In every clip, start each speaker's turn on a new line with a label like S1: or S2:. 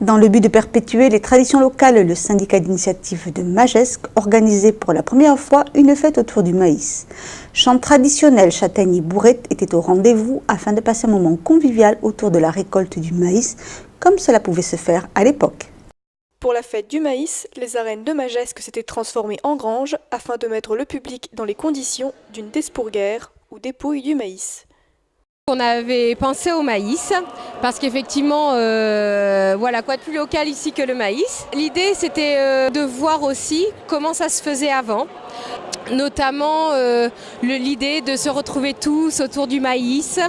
S1: Dans le but de perpétuer les traditions locales, le syndicat d'initiative de Magescq organisait pour la première fois une fête autour du maïs. Chant traditionnel, châtaigne et bourrette étaient au rendez-vous afin de passer un moment convivial autour de la récolte du maïs, comme cela pouvait se faire à l'époque.
S2: Pour la fête du maïs, les arènes de Magescq s'étaient transformées en granges afin de mettre le public dans les conditions d'une despourguère ou dépouille du maïs.
S3: On avait pensé au maïs parce qu'effectivement, voilà, quoi de plus local ici que le maïs. L'idée c'était de voir aussi comment ça se faisait avant, notamment l'idée de se retrouver tous autour du maïs,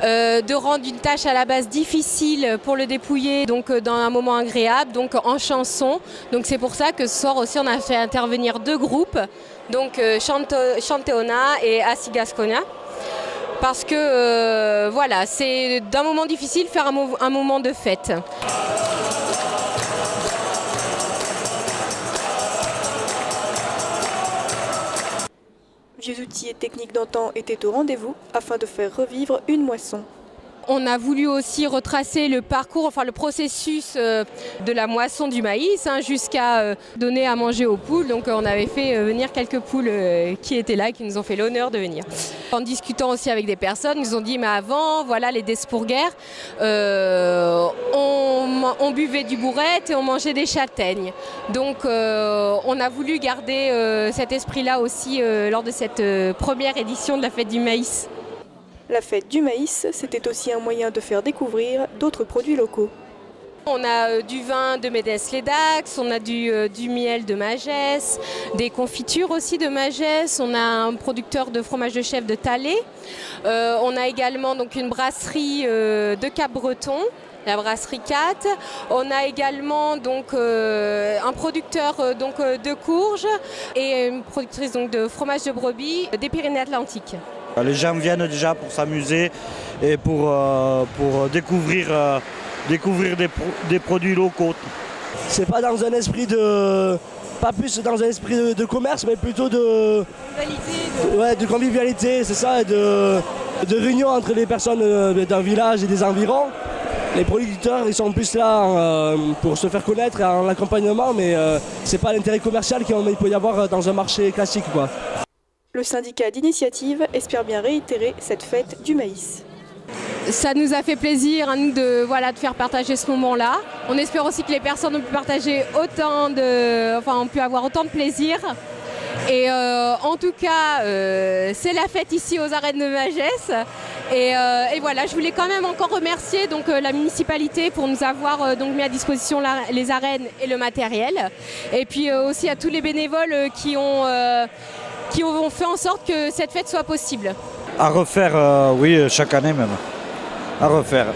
S3: de rendre une tâche à la base difficile pour le dépouiller, donc dans un moment agréable, donc en chanson. Donc c'est pour ça que ce soir aussi on a fait intervenir deux groupes, donc Chanteona et Asigasconia. Parce que voilà, c'est d'un moment difficile faire un moment de fête.
S2: Vieux outils et techniques d'antan étaient au rendez-vous afin de faire revivre une moisson.
S3: On a voulu aussi retracer le parcours, enfin le processus de la moisson du maïs jusqu'à donner à manger aux poules. Donc on avait fait venir quelques poules qui étaient là, qui nous ont fait l'honneur de venir. En discutant aussi avec des personnes, ils nous ont dit mais avant, voilà les despourguères, on buvait du bourrette et on mangeait des châtaignes. Donc on a voulu garder cet esprit-là aussi lors de cette première édition de la fête du maïs.
S2: La fête du maïs, c'était aussi un moyen de faire découvrir d'autres produits locaux.
S3: On a du vin de Médès-les-Dax, on a du miel de Magès, des confitures aussi de Magès, on a un producteur de fromage de chèvre de Thalès. On a également donc une brasserie de Cap-Breton, la brasserie 4. On a également donc un producteur de courges et une productrice donc de fromage de brebis des Pyrénées-Atlantiques.
S4: Les gens viennent déjà pour s'amuser et pour découvrir des produits locaux.
S5: C'est pas dans un esprit pas plus dans un esprit de commerce, mais plutôt de convivialité, c'est ça, et de réunion entre les personnes d'un village et des environs. Les producteurs, ils sont plus là pour se faire connaître et en accompagnement, mais c'est pas l'intérêt commercial qu'il peut y avoir dans un marché classique, quoi.
S2: Le syndicat d'initiative espère bien réitérer cette fête du maïs.
S3: Ça nous a fait plaisir à nous de faire partager ce moment-là. On espère aussi que les personnes ont pu partager ont pu avoir autant de plaisir. Et en tout cas, c'est la fête ici aux arènes de Magescq. Et voilà, je voulais quand même encore remercier la municipalité pour nous avoir mis à disposition les arènes et le matériel. Et puis aussi à tous les bénévoles qui ont fait en sorte que cette fête soit possible.
S4: À refaire, oui, chaque année même. À refaire.